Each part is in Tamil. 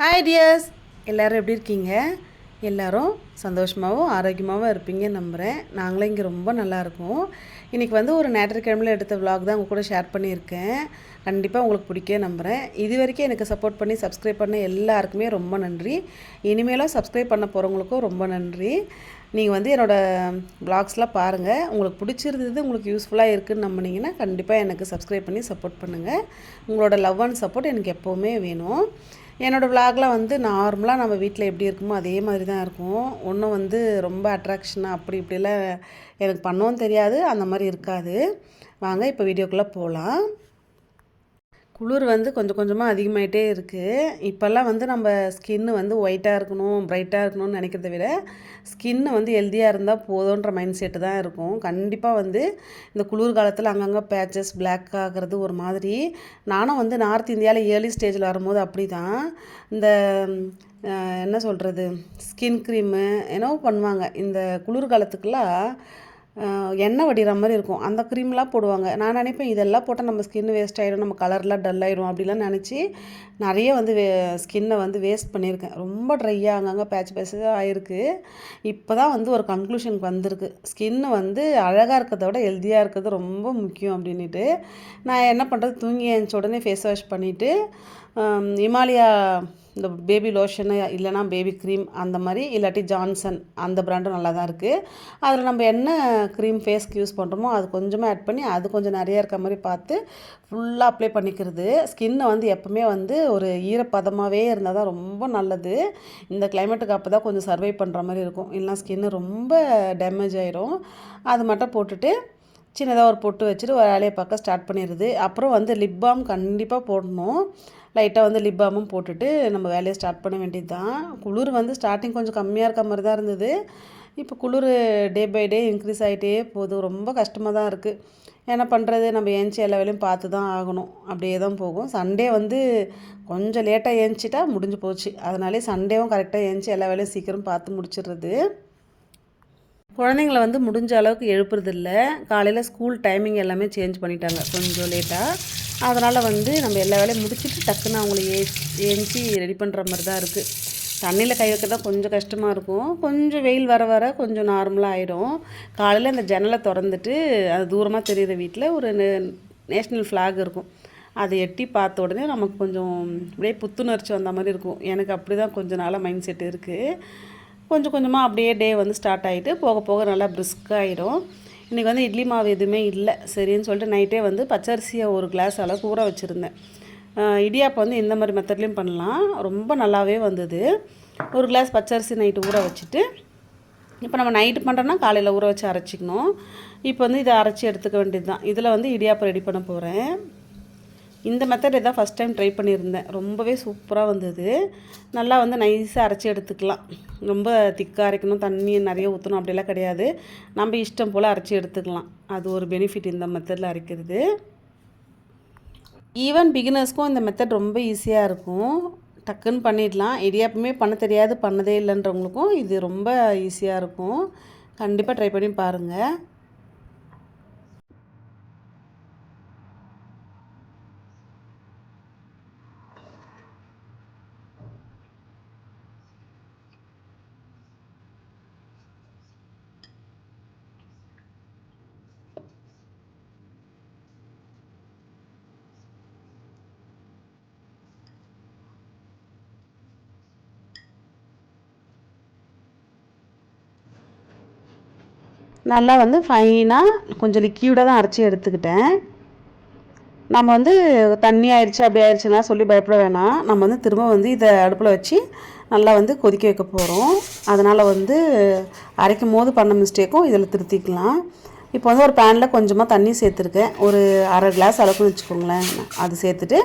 ஹாய் டியர்ஸ், எல்லோரும் எப்படி இருக்கீங்க? எல்லோரும் சந்தோஷமாகவும் ஆரோக்கியமாகவும் இருப்பீங்கன்னு நம்புகிறேன். நாங்களும் இங்கே ரொம்ப நல்லாயிருக்கோம். இன்றைக்கி ஒரு ஞாயிற்றுக்கிழமையில் எடுத்த விலாக் தான் உங்கள் கூட ஷேர் பண்ணியிருக்கேன். கண்டிப்பாக உங்களுக்கு பிடிக்க நம்புகிறேன். இது வரைக்கும் எனக்கு சப்போர்ட் பண்ணி சப்ஸ்கிரைப் பண்ண எல்லாருக்குமே ரொம்ப நன்றி. இனிமேலும் சப்ஸ்கிரைப் பண்ண போகிறவங்களுக்கும் ரொம்ப நன்றி. நீங்கள் என்னோடய விலாக்ஸ்லாம் பாருங்கள். உங்களுக்கு பிடிச்சிருந்தது, உங்களுக்கு யூஸ்ஃபுல்லாக இருக்குதுன்னு நம்பினீங்கன்னா கண்டிப்பாக எனக்கு சப்ஸ்கிரைப் பண்ணி சப்போர்ட் பண்ணுங்கள். உங்களோட லவ் அண்ட் சப்போர்ட் எனக்கு எப்போவுமே வேணும். என்னோடய விலாக்லாம் நார்மலாக நம்ம வீட்டில் எப்படி இருக்குமோ அதே மாதிரி தான் இருக்கும். ஒன்றும் ரொம்ப அட்ராக்ஷனாக அப்படி இப்படிலாம் எனக்கு பண்ணவும் தெரியாது, அந்த மாதிரி இருக்காது. வாங்க இப்போ வீடியோக்குள்ளே போகலாம். குளிர் கொஞ்சம் கொஞ்சமாக அதிகமாகிட்டே இருக்குது. இப்போல்லாம் நம்ம ஸ்கின்னு ஒயிட்டாக இருக்கணும், ப்ரைட்டாக இருக்கணும்னு நினைக்கிறத விட ஸ்கின்னு ஹெல்த்தியாக இருந்தால் போதுன்ற மைண்ட் செட்டு தான் இருக்கும். கண்டிப்பாக இந்த குளிர் காலத்தில் அங்கங்கே பேச்சஸ் பிளாக் ஆகிறது ஒரு மாதிரி. நானும் நார்த் இந்தியாவில் ஏர்லி ஸ்டேஜில் வரும்போது அப்படி தான் இந்த என்ன சொல்கிறது ஸ்கின் க்ரீமு என்னவோ பண்ணுவாங்க. இந்த குளிர் காலத்துக்கெல்லாம் எண்ணெய் வடிகிற மாதிரி இருக்கும், அந்த க்ரீம்லாம் போடுவாங்க. நான் நினைப்பேன் இதெல்லாம் போட்டால் நம்ம ஸ்கின் வேஸ்ட் ஆகிடும், நம்ம கலர்லாம் டல் ஆகிடும் அப்படிலாம் நினச்சி நிறைய ஸ்கின்னை வேஸ்ட் பண்ணியிருக்கேன். ரொம்ப ட்ரையாக அங்கங்கே பேட்சாக ஆகிருக்கு. இப்போ தான் ஒரு கன்க்ளூஷனுக்கு வந்திருக்கு. ஸ்கின்னு அழகாக இருக்கிறத விட ஹெல்த்தியாக இருக்கிறது ரொம்ப முக்கியம் அப்படின்ட்டு நான் என்ன பண்ணுறது, தூங்கி எழுந்த உடனே ஃபேஸ் வாஷ் பண்ணிவிட்டு இமாலயா இந்த பேபி லோஷனு இல்லைனா பேபி க்ரீம் அந்த மாதிரி, இல்லாட்டி ஜான்சன் அந்த ப்ராண்டும் நல்லா தான் இருக்குது. அதில் நம்ம என்ன க்ரீம் ஃபேஸ்க்கு யூஸ் பண்ணுறோமோ அது கொஞ்சமாக ஆட் பண்ணி அது கொஞ்சம் நிறையா இருக்க மாதிரி பார்த்து ஃபுல்லாக அப்ளை பண்ணிக்கிறது. ஸ்கின்னை எப்போவுமே ஒரு ஈரப்பதமாகவே இருந்தால் தான் ரொம்ப நல்லது. இந்த கிளைமேட்டுக்கு அப்போ தான் கொஞ்சம் சர்வை பண்ணுற மாதிரி இருக்கும், இல்லைனா ஸ்கின்னு ரொம்ப டேமேஜ் ஆகிரும். அது மட்டும் போட்டுட்டு சின்னதாக ஒரு பொட்டு வச்சுட்டு ஒரு வேலையை பார்க்க ஸ்டார்ட் பண்ணிடுது. அப்புறம் லிப் பாம் கண்டிப்பாக போடணும். லைட்டாக லிப் பாமும் போட்டுட்டு நம்ம வேலையை ஸ்டார்ட் பண்ண வேண்டியது தான். குளிர் ஸ்டார்டிங் கொஞ்சம் கம்மியாக இருக்க மாதிரி தான் இருந்தது. இப்போ குளிர் டே பை டே இன்க்ரீஸ் ஆகிட்டே போகுது. ரொம்ப கஷ்டமாக தான் இருக்குது. என்ன பண்ணுறது, நம்ம ஏஞ்சி எல்லா வேலையும் பார்த்து தான் ஆகணும். அப்படியே தான் போகும். சண்டே கொஞ்சம் லேட்டாக ஏஞ்சிட்டா முடிஞ்சு போச்சு. அதனாலே சண்டேவும் கரெக்டாக ஏஞ்சி எல்லா வேலையும் சீக்கிரம் பார்த்து முடிச்சிடுறது. குழந்தைங்கள முடிஞ்ச அளவுக்கு எழுப்புறதில்ல. காலையில் ஸ்கூல் டைமிங் எல்லாமே சேஞ்ச் பண்ணிட்டாங்க கொஞ்சம் லேட்டாக. அதனால் நம்ம எல்லா வேலையும் முடிச்சுட்டு டக்குன்னு அவங்கள ஏஞ்சி ரெடி பண்ணுற மாதிரி தான் இருக்குது. தண்ணியில் கை வைக்க தான் கொஞ்சம் கஷ்டமாக இருக்கும். கொஞ்சம் வெயில் வர வர கொஞ்சம் நார்மலாக ஆகிடும். காலையில் அந்த ஜன்னலை திறந்துட்டு அது தூரமாக தெரிகிற வீட்டில் ஒரு நேஷ்னல் ஃப்ளாக் இருக்கும். அதை எட்டி பார்த்த உடனே நமக்கு கொஞ்சம் அப்படியே புத்துணர்ச்சி வந்த மாதிரி இருக்கும். எனக்கு அப்படி தான் கொஞ்சம் நாளாக மைண்ட் செட் இருக்குது. கொஞ்சம் கொஞ்சமாக அப்படியே டே ஸ்டார்ட் ஆகிட்டு போக போக நல்லா பிரிஸ்காகிடும். இன்றைக்கி இட்லி மாவு எதுவுமே இல்லை. சரின்னு சொல்லிட்டு நைட்டே பச்சரிசியை ஒரு கிளாஸ் அளவுக்கு ஊற வச்சுருந்தேன். இடியாப்பம் இந்த மாதிரி மெத்தட்லேயும் பண்ணலாம், ரொம்ப நல்லாவே வந்தது. ஒரு கிளாஸ் பச்சரிசி நைட்டு ஊற வச்சுட்டு இப்போ நம்ம நைட்டு பண்ணுறோன்னா காலையில் ஊற வச்சு அரைச்சிக்கணும். இப்போ இதை அரைச்சி எடுத்துக்க வேண்டியது தான். இதில் இடியாப்பம் ரெடி பண்ண போகிறேன். இந்த மெத்தட் தான் ஃபஸ்ட் டைம் ட்ரை பண்ணியிருந்தேன். ரொம்பவே சூப்பராக வந்தது. நல்லா நைஸாக அரைச்சி எடுத்துக்கலாம். ரொம்ப திக்காக அரைக்கணும், தண்ணி நிறைய ஊற்றணும் அப்படிலாம் கிடையாது. நம்ம இஷ்டம் போல் அரைச்சி எடுத்துக்கலாம். அது ஒரு பெனிஃபிட் இந்த மெத்தடில் அரைக்கிறது. ஈவன் பிகினர்ஸ்க்கும் இந்த மெத்தட் ரொம்ப ஈஸியாக இருக்கும், டக்குன்னு பண்ணிடலாம். இடியாப்பமே பண்ண தெரியாது, பண்ணதே இல்லைன்றவங்களுக்கும் இது ரொம்ப ஈஸியாக இருக்கும். கண்டிப்பாக ட்ரை பண்ணி பாருங்கள். நல்லா ஃபைனாக கொஞ்சம் லிக்யூடாக தான் அரைச்சி எடுத்துக்கிட்டேன். நம்ம தண்ணி ஆயிடுச்சு அப்படி ஆயிடுச்சுன்னா சொல்லி பயப்பட வேணாம். நம்ம திரும்ப இதை அடுப்பில் வச்சு நல்லா கொதிக்க வைக்க போகிறோம். அதனால் அரைக்கும் போது பண்ண மிஸ்டேக்கும் இதில் திருத்திக்கலாம். இப்போ ஒரு பேனில் கொஞ்சமாக தண்ணி சேர்த்துருக்கேன். ஒரு அரை கிளாஸ் அளவுக்கு வச்சுக்கோங்களேன். அது சேர்த்துட்டு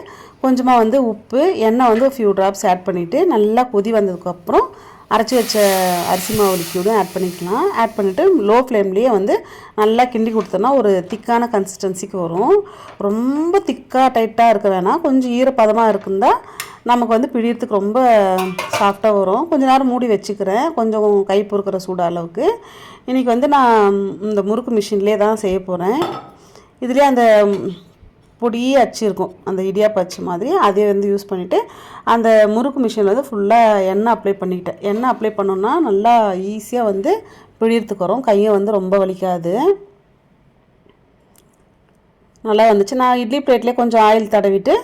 கொஞ்சமாக உப்பு, எண்ணெய் ஃபியூ ட்ராப்ஸ் ஆட் பண்ணிவிட்டு நல்லா கொதி வந்ததுக்கப்புறம் அரைச்சி வச்ச அரிசி மாவு லிக்யூடும் ஆட் பண்ணிக்கலாம். ஆட் பண்ணிவிட்டு லோ ஃப்ளேம்லேயே நல்லா கிண்டி கொடுத்தோன்னா ஒரு திக்கான கன்சிஸ்டன்சிக்கு வரும். ரொம்ப திக்காக டைட்டாக இருக்க வேணாம், கொஞ்சம் ஈரப்பதமாக இருக்குந்தால் நமக்கு பிழியறதுக்கு ரொம்ப சாஃப்டாக வரும். கொஞ்சம் நேரம் மூடி வச்சுக்கிறேன், கொஞ்சம் கை பொறுக்கிற சூடு அளவுக்கு. இன்றைக்கி நான் இந்த முறுக்கு மிஷின்லேயே தான் செய்ய போகிறேன். இதுலேயே அந்த பொடி அச்சு இருக்கும், அந்த இடியாப்ப அச்சு மாதிரி, அதே வந்து யூஸ் பண்ணிவிட்டு அந்த முறுக்கு மிஷினில் வந்து ஃபுல்லாக எண்ணெய் அப்ளை பண்ணிக்கிட்டேன். எண்ணெய் அப்ளை பண்ணோன்னா நல்லா ஈஸியாக வந்து பிழியறதுக்கு வரும், கையை வந்து ரொம்ப வலிக்காது. நல்லா வந்துச்சு. நான் இட்லி பிளேட்லேயே கொஞ்சம் ஆயில் தடவிட்டு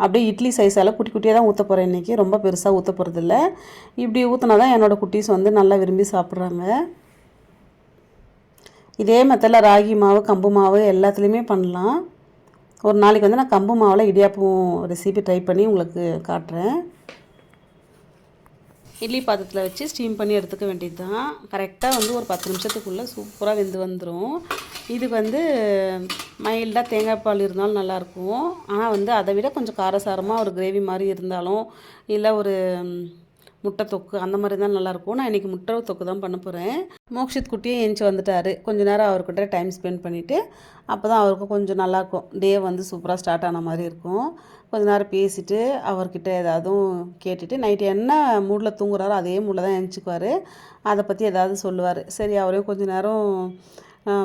அப்படியே இட்லி சைஸால் குட்டி குட்டியாக தான் ஊற்ற போகிறேன் இன்றைக்கி, ரொம்ப பெருசாக ஊற்ற போகிறதில்ல. இப்படி ஊற்றினா தான் என்னோடய குட்டீஸ் வந்து நல்லா விரும்பி சாப்பிட்றாங்க. இதே மெத்தடில் ராகி மாவு, கம்பு மாவு எல்லாத்துலேயுமே பண்ணலாம். ஒரு நாளைக்கு வந்து நான் கம்பு மாவில் இடியாப்பம் ரெசிபி ட்ரை பண்ணி உங்களுக்கு காட்டுறேன். இட்லி பாத்திரத்தில் வச்சு ஸ்டீம் பண்ணி எடுத்துக்க வேண்டியது தான். கரெக்டாக வந்து ஒரு 10 நிமிஷத்துக்குள்ளே சூப்பராக வெந்து வந்துடும். இதுக்கு வந்து மைல்டாக தேங்காய் பால் இருந்தாலும் நல்லாயிருக்கும். ஆனால் வந்து அதை விட கொஞ்சம் காரசாரமாக ஒரு கிரேவி மாதிரி இருந்தாலும், இல்லை ஒரு முட்டை தொக்கு அந்த மாதிரி தான் நல்லாயிருக்கும். நான் இன்றைக்கி முட்டை தொக்கு தான் பண்ண போகிறேன். மோக்ஷித் குட்டியே ஏஞ்சி வந்துட்டார். கொஞ்சம் நேரம் அவர்கிட்ட டைம் ஸ்பெண்ட் பண்ணிவிட்டு அப்போ தான் அவருக்கு கொஞ்சம் நல்லாயிருக்கும், டே வந்து சூப்பராக ஸ்டார்ட் ஆன மாதிரி இருக்கும். கொஞ்சம் நேரம் பேசிவிட்டு அவர்கிட்ட ஏதாவது கேட்டுட்டு நைட்டு என்ன மூடில் தூங்குறாரோ அதே மூடில் தான் எழுந்திக்குவார். அதை பற்றி ஏதாவது சொல்லுவார். சரி, அவரையும் கொஞ்சம் நேரம்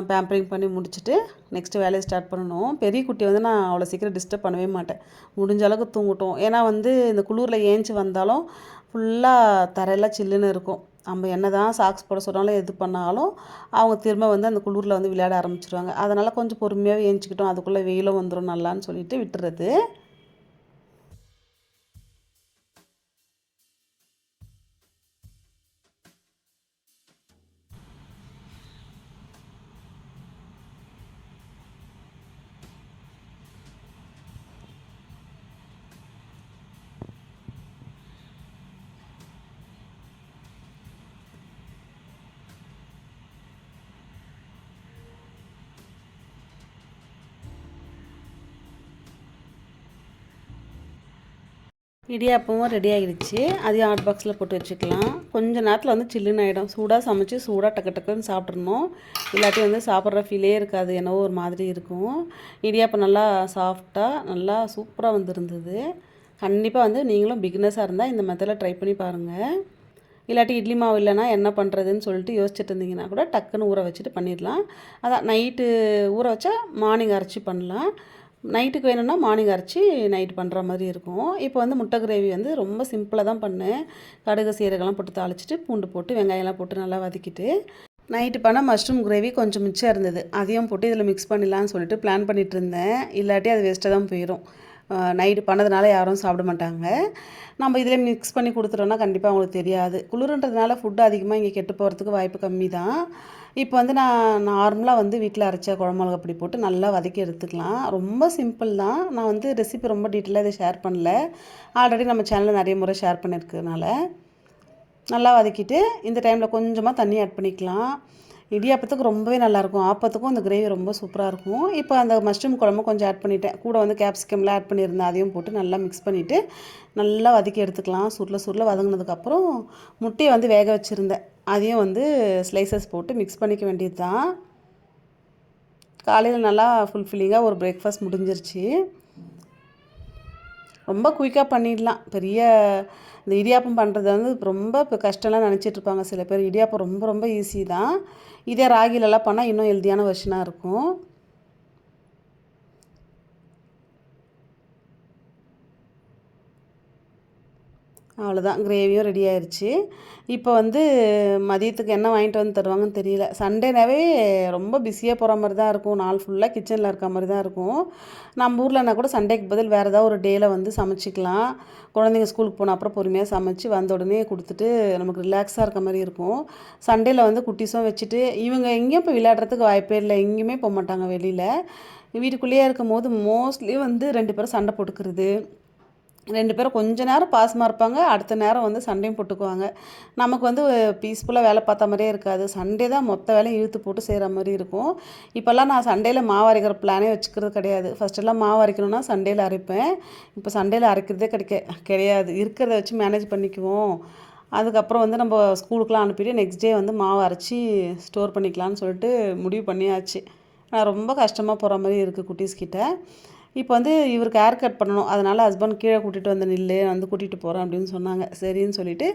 பேம்பரிங் பண்ணி முடிச்சுட்டு நெக்ஸ்ட்டு வேலையை ஸ்டார்ட் பண்ணணும். பெரிய குட்டி வந்து நான் அவ்வளோ சீக்கிரம் டிஸ்டர்ப் பண்ணவே மாட்டேன், முடிஞ்ச அளவுக்கு தூங்கட்டும். ஏன்னா வந்து இந்த குளிரில் ஏஞ்சி வந்தாலும் ஃபுல்லாக தரையெல்லாம் சில்லுன்னு இருக்கும். நம்ம என்ன தான் சாக்ஸ் போட சொன்னாலும் எது பண்ணாலும் அவங்க திரும்ப வந்து அந்த குளிரில் வந்து விளையாட ஆரம்பிச்சிருவாங்க. அதனால் கொஞ்சம் பொறுமையாகவே ஏஞ்சிக்கிட்டோம், அதுக்குள்ளே வெயிலும் வந்துடும் நல்லான்னு சொல்லிட்டு விட்டுறது. இடியாப்பமும் ரெடி ஆகிடுச்சு. அதையும் ஹாட் பாக்ஸில் போட்டு வச்சுக்கலாம். கொஞ்சம் நேரத்தில் வந்து சில்லுன்னு ஆகிடும். சூடாக சமைச்சு சூடாக டக்கு டக்குன்னு சாப்பிட்றணும். இல்லாட்டி வந்து சாப்பிட்ற ஃபீலே இருக்காது, என்னவோ ஒரு மாதிரி இருக்கும். இடியாப்பம் நல்லா சாஃப்டாக நல்லா சூப்பராக வந்துருந்தது. கண்டிப்பாக வந்து நீங்களும் பிகினர்ஸாக இருந்தால் இந்த மெத்தடில் ட்ரை பண்ணி பாருங்கள். இல்லாட்டி இட்லி மாவு இல்லைனா என்ன பண்ணுறதுன்னு சொல்லிட்டு யோசிச்சுட்டு இருந்தீங்கன்னா கூட டக்குன்னு ஊற வச்சுட்டு பண்ணிடலாம். அதான் நைட்டு ஊற வச்சா மார்னிங் அரைச்சி பண்ணலாம். நைட்டுக்கு வேணும்னா மார்னிங் அரைச்சி நைட்டு பண்ணுற மாதிரி இருக்கும். இப்போ வந்து முட்டை கிரேவி வந்து ரொம்ப சிம்பிளாக தான் பண்ணேன். கடுகு சீரகம்லாம் போட்டு தாளிச்சிட்டு பூண்டு போட்டு வெங்காயம்லாம் போட்டு நல்லா வதக்கிட்டு, நைட்டு பண்ண மஷ்ரூம் கிரேவி கொஞ்சம் மிச்சம் இருந்தது, அதையும் போட்டு இதில் மிக்ஸ் பண்ணிடலான்னு சொல்லிட்டு பிளான் பண்ணிகிட்டு இருந்தேன். இல்லாட்டி அது வேஸ்ட்டாக தான் போயிடும். நைட்டு பண்ணதுனால யாரும் சாப்பிட மாட்டாங்க. நம்ம இதில் மிக்ஸ் பண்ணி கொடுத்துட்டோன்னா கண்டிப்பாக அவங்களுக்கு தெரியாது. குளிர்ன்றதுனால ஃபுட்டு அதிகமாக இங்கே கெட்டு போகிறதுக்கு வாய்ப்பு கம்மி தான். இப்போ வந்து நான் நார்மலாக வந்து வீட்டில் அரைச்ச குழம்பு மிளகா பொடி போட்டு நல்லா வதக்கி எடுத்துக்கலாம். ரொம்ப சிம்பிள் தான். நான் வந்து ரெசிபி ரொம்ப டீட்டெயிலாக இதை ஷேர் பண்ணல, ஆல்ரெடி நம்ம சேனலில் நிறைய முறை ஷேர் பண்ணியிருக்கிறதுனால. நல்லா வதக்கிட்டு இந்த டைமில் கொஞ்சமாக தண்ணி ஆட் பண்ணிக்கலாம். இடியாப்பத்துக்கு ரொம்பவே நல்லாயிருக்கும், ஆப்பத்துக்கும் இந்த கிரேவி ரொம்ப சூப்பராக இருக்கும். இப்போ அந்த மஷ்ரூம் குழம்பு கொஞ்சம் ஆட் பண்ணிவிட்டேன், கூட வந்து கேப்சிகம்லாம் ஆட் பண்ணியிருந்தேன், அதையும் போட்டு நல்லா மிக்ஸ் பண்ணிவிட்டு நல்லா வதக்கி எடுத்துக்கலாம். சுருள வதங்கினதுக்கப்புறம் முட்டையை வந்து வேக வச்சுருந்தேன், அதையும் வந்து ஸ்லைசஸ் போட்டு மிக்ஸ் பண்ணிக்க வேண்டியது தான். காலையில் நல்லா ஃபுல்ஃபில்லிங்காக ஒரு பிரேக்ஃபாஸ்ட் முடிஞ்சிருச்சு. ரொம்ப குயிக்காக பண்ணிடலாம். பெரிய இந்த இடியாப்பம் பண்ணுறது வந்து ரொம்ப இப்போ கஷ்டம்லாம் நினச்சிட்ருப்பாங்க சில பேர். இடியாப்பம் ரொம்ப ரொம்ப ஈஸி தான். இதே ராகிலெலாம் பண்ணால் இன்னும் ஹெல்த்தியான வெர்ஷனாக இருக்கும். அவ்வளோதான், கிரேவியும் ரெடி ஆயிடுச்சு. இப்போ வந்து மதியத்துக்கு என்ன வாங்கிட்டு வந்து தருவாங்கன்னு தெரியல. சண்டேனாவே ரொம்ப பிஸியாக போகிற மாதிரி தான் இருக்கும், நாள் ஃபுல்லாக கிச்சனில் இருக்க மாதிரி தான் இருக்கும். நம்ம ஊர்லனா கூட சண்டேக்கு பதில் வேறு ஏதாவது ஒரு டேயில் வந்து சமைச்சிக்கலாம். குழந்தைங்க ஸ்கூலுக்கு போன அப்புறம் பொறுமையாக சமைச்சு வந்த உடனே கொடுத்துட்டு நமக்கு ரிலாக்ஸாக இருக்க மாதிரி இருக்கும். சண்டேயில் வந்து குட்டீஸும் வச்சுட்டு இவங்க எங்கேயும் போய் விளையாடுறதுக்கு வாய்ப்பே இல்லை, எங்கேயுமே போக மாட்டாங்க வெளியில். வீட்டுக்குள்ளேயே இருக்கும் போது மோஸ்ட்லி வந்து 2 பேரும் சண்டை போட்டுக்கிறது, 2 பேரும் கொஞ்ச நேரம் பாசமாக இருப்பாங்க, அடுத்த நேரம் வந்து சண்டையும் போட்டுக்குவாங்க. நமக்கு வந்து பீஸ்ஃபுல்லாக வேலை பார்த்த மாதிரியே இருக்காது. சண்டே தான் மொத்த வேலையும் இழுத்து போட்டு செய்கிற மாதிரி இருக்கும். இப்போல்லாம் நான் சண்டேயில் மாவு அரைக்கிற பிளானே வச்சுக்கிறது கிடையாது. ஃபஸ்ட்டெல்லாம் மாவு அரைக்கணும்னா சண்டேயில் அரைப்பேன். இப்போ சண்டேயில் அரைக்கிறதே கிடையாது. இருக்கிறத வச்சு மேனேஜ் பண்ணிக்குவோம். அதுக்கப்புறம் வந்து நம்ம ஸ்கூலுக்குலாம் அனுப்பிட்டு நெக்ஸ்ட் டே வந்து மாவு அரைச்சி ஸ்டோர் பண்ணிக்கலான்னு சொல்லிட்டு முடிவு பண்ணியாச்சு. நான் ரொம்ப கஷ்டமாக போகிற மாதிரி இருக்குது குட்டீஸ்கிட்ட. இப்போ வந்து இவருக்கு ஹேர் கட் பண்ணணும், அதனால் ஹஸ்பண்ட் கீழே கூட்டிகிட்டு வந்து நில்லு, வந்து கூட்டிகிட்டு போகிறேன் அப்படின்னு சொன்னாங்க. சரின்னு சொல்லிவிட்டு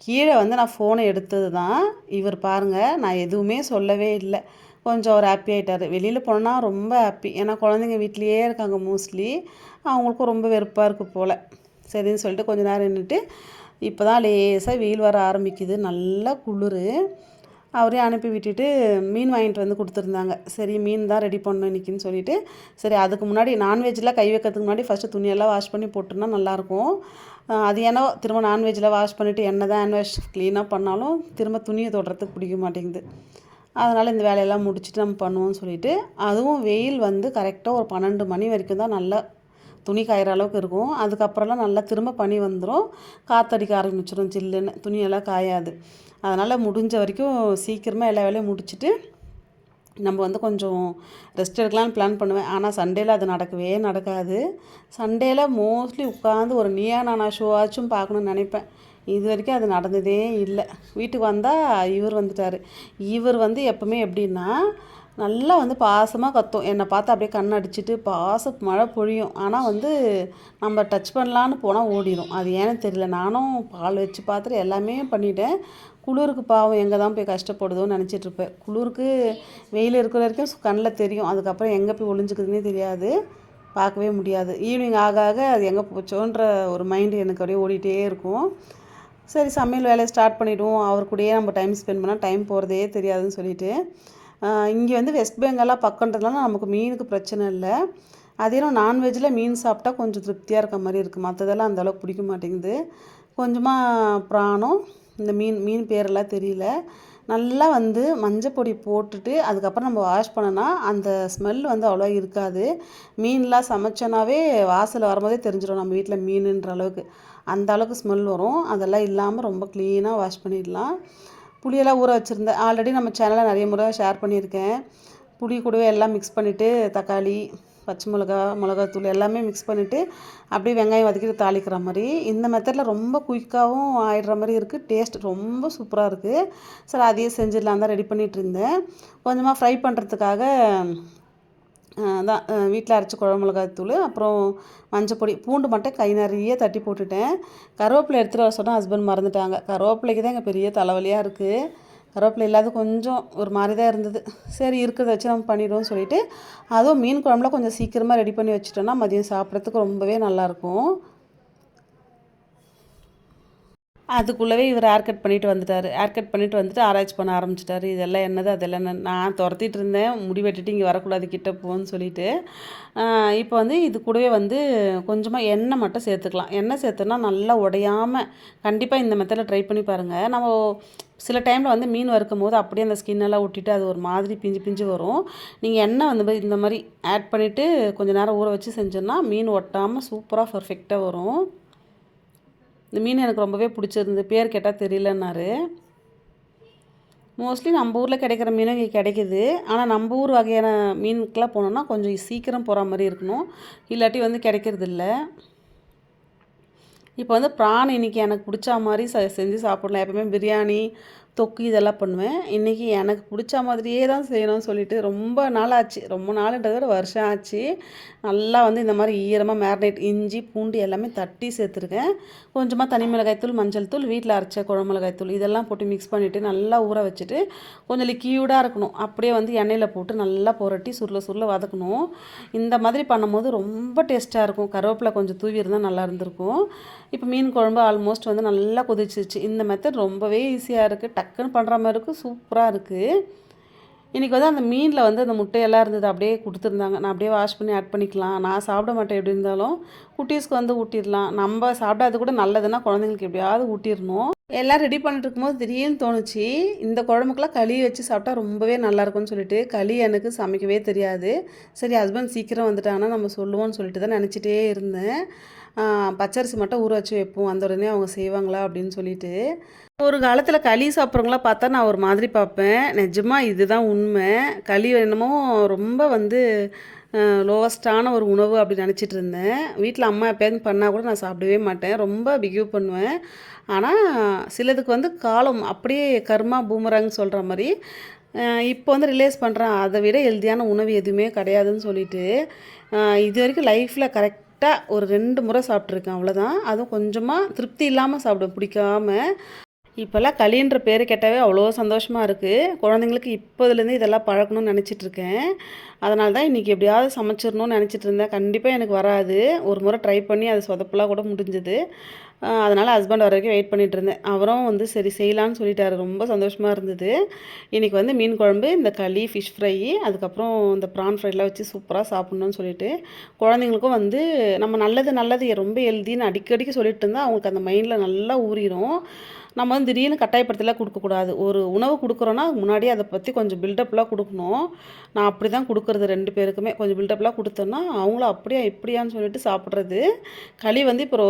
கீழே வந்து நான் ஃபோனை எடுத்தது தான். இவர் பாருங்கள், நான் எதுவுமே சொல்லவே இல்லை, கொஞ்சம் அவர் ஹாப்பி ஆகிட்டார். வெளியில் போனால் ரொம்ப ஹாப்பி. ஏன்னா குழந்தைங்க வீட்லேயே இருக்காங்க மோஸ்ட்லி. அவங்களுக்கும் ரொம்ப வெறுப்பாக இருக்குது போல். சரின்னு சொல்லிட்டு கொஞ்ச நேரம் நின்றுட்டு இப்போ தான் லேசாக வெயில் வர ஆரம்பிக்குது. நல்லா குளிர். அவரே அனுப்பி விட்டுட்டு மீன் வாங்கிட்டு வந்து கொடுத்துருந்தாங்க. சரி மீன் தான் ரெடி பண்ணணும் இன்றைக்கின்னு சொல்லிவிட்டு, சரி அதுக்கு முன்னாடி நான்வெஜ்லாம் கை வைக்கிறதுக்கு முன்னாடி ஃபஸ்ட்டு துணியெல்லாம் வாஷ் பண்ணி போட்டோம்னா நல்லாயிருக்கும். அது ஏன்னா திரும்ப நான்வெஜ்ஜில் வாஷ் பண்ணிவிட்டு என்ன தான் ஹேண்ட் வாஷ் க்ளீனாக பண்ணாலும் திரும்ப துணியை தொடுறதுக்கு பிடிக்க மாட்டேங்குது. அதனால் இந்த வேலையெல்லாம் முடிச்சுட்டு நம்ம பண்ணுவோம்னு சொல்லிவிட்டு, அதுவும் வெயில் வந்து கரெக்டாக ஒரு 12 மணி வரைக்கும் தான் நல்லா துணி காயிற அளவுக்கு இருக்கும். அதுக்கப்புறம்லாம் நல்லா திரும்ப பனி வந்துடும். காற்றடிக்க ஆரம்பிச்சிடும் ஜில்லுன்னு. துணியெல்லாம் காயாது. அதனால் முடிஞ்ச வரைக்கும் சீக்கிரமாக எல்லா வேலையும் முடிச்சுட்டு நம்ம வந்து கொஞ்சம் ரெஸ்ட் எடுக்கலான்னு பிளான் பண்ணுவேன். ஆனால் சண்டேல அது நடக்கவே நடக்காது. சண்டேல மோஸ்ட்லி உட்காந்து ஒரு நீயா நானா ஷோ ஆச்சும் பார்க்கணுன்னு நினைப்பேன். இது வரைக்கும் அது நடந்ததே இல்லை. வீட்டுக்கு வந்தால் இவர் வந்துட்டார். இவர் வந்து எப்போவுமே எப்படின்னா நல்லா வந்து பாசமாக கத்தும். என்னை பார்த்து அப்படியே கண் அடிச்சுட்டு மழை பொழியும். ஆனால் வந்து நம்ம டச் பண்ணலான்னு போனால் ஓடிடும். அது ஏன்னு தெரியல. நானும் பால் வச்சு பார்த்துட்டு எல்லாமே பண்ணிட்டேன். குளிருக்கு பாவம் எங்கே தான் போய் கஷ்டப்படுதோன்னு நினச்சிட்ருப்பேன். குளிருக்கு வெயில் இருக்கிற வரைக்கும் கண்ணில் தெரியும். அதுக்கப்புறம் எங்கே போய் ஒளிஞ்சிக்குதுன்னே தெரியாது. பார்க்கவே முடியாது. ஈவினிங் ஆக ஆக அது எங்கே போச்சோன்ற ஒரு மைண்டு எனக்கு அப்படியே ஓடிட்டே இருக்கும். சரி சமையல் வேலையை ஸ்டார்ட் பண்ணிவிடுவோம். அவர் கூடயே நம்ம டைம் ஸ்பெண்ட் பண்ணால் டைம் போகிறதே தெரியாதுன்னு சொல்லிட்டு, இங்கே வந்து வெஸ்ட் பெங்காலாக பக்கன்றதுனால நமக்கு மீனுக்கு பிரச்சனை இல்லை. அதே நான்வெஜ்ஜில் மீன் சாப்பிட்டா கொஞ்சம் திருப்தியாக இருக்க மாதிரி இருக்குது. மற்றதெல்லாம் அந்தளவுக்கு பிடிக்க மாட்டேங்குது. கொஞ்சமாக ப்ரானும் இந்த மீன் பேரெல்லாம் தெரியல. நல்லா வந்து மஞ்சள் பொடி போட்டுட்டு அதுக்கப்புறம் நம்ம வாஷ் பண்ணோன்னா அந்த ஸ்மெல் வந்து அவ்வளோ இருக்காது. மீன்லாம் சமைச்சோன்னாவே வாசல் வரும்போதே தெரிஞ்சிடும் நம்ம வீட்டில் மீனுன்ற அளவுக்கு. அந்த அளவுக்கு ஸ்மெல் வரும். அதெல்லாம் இல்லாமல் ரொம்ப க்ளீனாக வாஷ் பண்ணிடலாம். புளியெல்லாம் ஊற வச்சுருந்தேன். ஆல்ரெடி நம்ம சேனலில் நிறைய முறை ஷேர் பண்ணியிருக்கேன். புளி கூடவே எல்லாம் மிக்ஸ் பண்ணிவிட்டு தக்காளி, பச்சை மிளகாத்தூள் எல்லாமே மிக்ஸ் பண்ணிவிட்டு அப்படியே வெங்காயம் வதக்கிட்டு தாளிக்கிற மாதிரி. இந்த மெத்தடில் ரொம்ப குயிக்காகவும் ஆயிடுற மாதிரி இருக்குது. டேஸ்ட் ரொம்ப சூப்பராக இருக்குது. சரி அதையே செஞ்சிடலாம் தான் ரெடி பண்ணிகிட்டு இருந்தேன். கொஞ்சமாக ஃப்ரை பண்ணுறதுக்காக தான் வீட்டில் அரைச்ச குழம்பு மிளகாய்த்தூள், அப்புறம் மஞ்சப்பொடி, பூண்டு மட்டும் கை நிறைய தட்டி போட்டுட்டேன். கருவேப்பிலை எடுத்துகிட்டு வர சொன்னால் ஹஸ்பண்ட் மறந்துட்டாங்க. கருவேப்பிலைக்கு தான் எங்கள் பெரிய தலைவலியாக இருக்குது. கருவேப்பிலை இல்லாத கொஞ்சம் ஒரு மாதிரி தான் இருந்தது. சரி இருக்கிறத வச்சு நம்ம பண்ணிடுவோம்னு சொல்லிவிட்டு, அதுவும் மீன் குழம்புல கொஞ்சம் சீக்கிரமாக ரெடி பண்ணி வச்சுட்டோன்னா மதியம் சாப்பிட்றதுக்கு ரொம்பவே நல்லாயிருக்கும். அதுக்குள்ளவே இவர் ஹேர் கட் பண்ணிட்டு வந்துட்டார். ஹேர் கட் பண்ணிட்டு வந்துட்டு ஆராய்ச்சி பண்ண ஆரம்பிச்சிட்டாரு. இதெல்லாம் என்னது அதெல்லாம் என்ன, நான் துரத்திட்டு இருந்தேன். முடி வெட்டிட்டு இங்கே வரக்கூடாது கிட்ட போன்னு சொல்லிட்டு. இப்போ வந்து இது கூடவே வந்து கொஞ்சமாக எண்ணெய் மட்டும் சேர்த்துக்கலாம். எண்ணெய் சேர்த்துனா நல்லா உடையாமல் கண்டிப்பாக இந்த மெத்தடில் ட்ரை பண்ணி பாருங்கள். நம்ம சில டைமில் வந்து மீன் வறுக்கும் போது அப்படியே அந்த ஸ்கின்னெல்லாம் ஒட்டிட்டு அது ஒரு மாதிரி பிஞ்சு பிஞ்சு வரும். நீங்கள் எண்ணெய் வந்து இந்த மாதிரி ஆட் பண்ணிவிட்டு கொஞ்சம் நேரம் ஊற வச்சு செஞ்சோன்னா மீன் ஒட்டாமல் சூப்பராக பர்ஃபெக்டாக வரும். இந்த மீன் எனக்கு ரொம்பவே பிடிச்சிருந்து. பேர் கேட்டால் தெரியலன்னாரு. மோஸ்ட்லி நம்ம ஊரில் கிடைக்கிற மீன் இங்கே கிடைக்கிது. ஆனால் நம்ம ஊர் வகையான மீனுக்கெலாம் போனோன்னா கொஞ்சம் சீக்கிரம் போகிற மாதிரி இருக்கணும். இல்லாட்டி வந்து கிடைக்கிறதில்ல. இப்போ வந்து ப்ரான் இன்றைக்கி எனக்கு பிடிச்ச மாதிரி செஞ்சு சாப்பிட்லாம். எப்போவுமே பிரியாணி, தொக்கு இதெல்லாம் பண்ணுவேன். இன்றைக்கி எனக்கு பிடிச்ச மாதிரியே தான் செய்யணும்னு சொல்லிட்டு ரொம்ப நாள் ஆச்சு. ரொம்ப நாளுன்றதை விட வருஷம் ஆச்சு. நல்லா வந்து இந்த மாதிரி ஈரமாக மேரினேட் இஞ்சி, பூண்டு எல்லாமே தட்டி சேர்த்துருக்கேன். கொஞ்சமாக தனி மிளகாய்த்தூள், மஞ்சள் தூள், வீட்டில் அரைச்ச குழம்பு மிளகாய்த்தூள் இதெல்லாம் போட்டு மிக்ஸ் பண்ணிவிட்டு நல்லா ஊற வச்சுட்டு கொஞ்சம் லிக்யூடாக இருக்கணும். அப்படியே வந்து எண்ணெயில் போட்டு நல்லா புரட்டி சுருள வதக்கணும். இந்த மாதிரி பண்ணும்போது ரொம்ப டேஸ்ட்டாக இருக்கும். கருவேப்பிலை கொஞ்சம் தூவி இருந்தால் நல்லா இருந்திருக்கும். இப்போ மீன் குழம்பு ஆல்மோஸ்ட் வந்து நல்லா கொதிச்சிருச்சு. இந்த மெத்தட் ரொம்பவே ஈஸியாக இருக்குது. டக்குன்னு பண்ணுற மாதிரி இருக்குது. சூப்பராக இருக்குது. இன்றைக்கி வந்து அந்த மீனில் வந்து அந்த முட்டையெல்லாம் இருந்தது அப்படியே கொடுத்துருந்தாங்க. நான் அப்படியே வாஷ் பண்ணி ஆட் பண்ணிக்கலாம். நான் சாப்பிட மாட்டேன் எப்படி இருந்தாலும். குட்டீஸ்க்கு வந்து ஊட்டிடலாம். நம்ம சாப்பிடாது கூட நல்லதுன்னா குழந்தைங்களுக்கு எப்படியாவது ஊட்டிடணும். எல்லாம் ரெடி பண்ணிட்டு இருக்கும்போது திடீர்னு தோணுச்சு, இந்த குழம்புக்கெல்லாம் களி வச்சு சாப்பிட்டா ரொம்பவே நல்லாயிருக்கும்னு சொல்லிட்டு. களி எனக்கு சமைக்கவே தெரியாது. சரி ஹஸ்பண்ட் சீக்கிரம் வந்துட்டாங்கன்னா நம்ம சொல்லுவோம்னு சொல்லிட்டு தான் நினச்சிட்டே இருந்தேன். பச்சரிசி மட்டும் ஊற வச்சு வைப்போம், அந்த உடனே அவங்க செய்வாங்களா அப்படின்னு சொல்லிட்டு. ஒரு காலத்தில் களி சாப்பிட்றவங்களாம் பார்த்தா நான் ஒரு மாதிரி பார்ப்பேன். நிஜமாக இதுதான் உண்மை. களி என்னமோ ரொம்ப வந்து லோவஸ்ட்டான ஒரு உணவு அப்படி நினச்சிட்டு இருந்தேன். வீட்டில் அம்மா எப்போயாவது பண்ணால் கூட நான் சாப்பிடவே மாட்டேன். ரொம்ப பிஹேவ் பண்ணுவேன். ஆனால் சிலதுக்கு வந்து காலம் அப்படியே கர்மா பூமராங்னு சொல்கிற மாதிரி இப்போ வந்து ரிலேஸ் பண்ணுறேன். அதை விட ஹெல்தியான உணவு எதுவுமே கிடையாதுன்னு சொல்லிட்டு இது வரைக்கும் லைஃப்பில் கரெக்டாக ஒரு 2 முறை சாப்பிட்ருக்கேன். அவ்வளோதான். அதுவும் கொஞ்சமாக திருப்தி இல்லாமல் சாப்பிடுவேன், பிடிக்காம. இப்போல்லாம் களின்ற பேர் கேட்டாவே அவ்வளோ சந்தோஷமாக இருக்குது. குழந்தைங்களுக்கு இப்போதுலேருந்து இதெல்லாம் பழக்கணும்னு நினச்சிட்ருக்கேன். அதனால தான் இன்றைக்கி எப்படியாவது சமைச்சிடணும்னு நினச்சிட்டு இருந்தேன். கண்டிப்பாக எனக்கு வராது. ஒரு முறை ட்ரை பண்ணி அது சொதப்பலாக கூட முடிஞ்சுது. அதனால் ஹஸ்பண்ட் வர வரைக்கும் வெயிட் பண்ணிட்டு இருந்தேன். அவரும் வந்து சரி செய்யலான்னு சொல்லிட்டாரு. ரொம்ப சந்தோஷமாக இருந்தது. இன்றைக்கி வந்து மீன் குழம்பு, இந்த களி, ஃபிஷ் ஃப்ரை, அதுக்கப்புறம் இந்த ப்ரான் ஃப்ரைலாம் வச்சு சூப்பராக சாப்பிட்ணுன்னு சொல்லிட்டு, குழந்தைங்களுக்கும் வந்து நம்ம நல்லது நல்லது ரொம்ப ஹெல்தின்னு அடிக்கடிக்கு சொல்லிட்டு இருந்தால் அவங்களுக்கு அந்த மைண்டில் நல்லா ஊறிடும். நம்ம வந்து திடீர்னு கட்டாயப்படுத்தலாம் கொடுக்கக்கூடாது. ஒரு உணவு கொடுக்குறோன்னா முன்னாடியே அதை பற்றி கொஞ்சம் பில்டப்லாம் கொடுக்கணும். நான் அப்படி தான் கொடுக்குறது 2 பேருக்குமே. கொஞ்சம் பில்டப்லாம் கொடுத்தோன்னா அவங்களும் அப்படியா இப்படியான்னு சொல்லிட்டு சாப்பிட்றது. களி வந்து இப்போ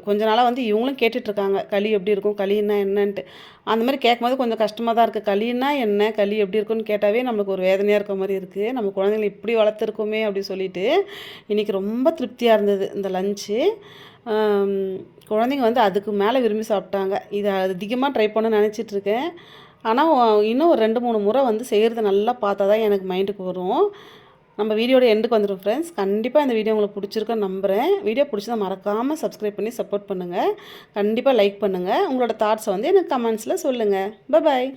கொஞ்ச நாளாக வந்து இவங்களும் கேட்டுட்ருக்காங்க. களி எப்படி இருக்கும்? களின்னா என்னன்ட்டு. அந்த மாதிரி கேட்கும்போது கொஞ்சம் கஷ்டமாக தான் இருக்குது. களின்னா என்ன? களி எப்படி இருக்குன்னு கேட்டாவே நம்மளுக்கு ஒரு வேதனையாக இருக்க மாதிரி இருக்குது. நம்ம குழந்தைங்கள இப்படி வளர்த்துருக்கோமே அப்படி சொல்லிட்டு. இன்றைக்கி ரொம்ப திருப்தியாக இருந்தது இந்த லஞ்சு. குழந்தைங்க வந்து அதுக்கு மேலே விரும்பி சாப்பிட்டாங்க. இதை அதிகமாக ட்ரை பண்ண நினச்சிட்ருக்கேன். ஆனால் இன்னும் ஒரு 2, 3 முறை வந்து செய்கிறது நல்லா பார்த்தா தான் எனக்கு மைண்டுக்கு வரும். நம்ம வீடியோட எண்டுக்கு வந்துடும் ஃப்ரெண்ட்ஸ். கண்டிப்பாக இந்த வீடியோ உங்களுக்கு பிடிச்சிருக்குன்னு நம்புகிறேன். வீடியோ பிடிச்சதா மறக்காமல் சப்ஸ்கிரைப் பண்ணி சப்போர்ட் பண்ணுங்கள். கண்டிப்பாக லைக் பண்ணுங்கள். உங்களோட தாட்ஸை வந்து எனக்கு கமெண்ட்ஸில் சொல்லுங்கள். பாய்.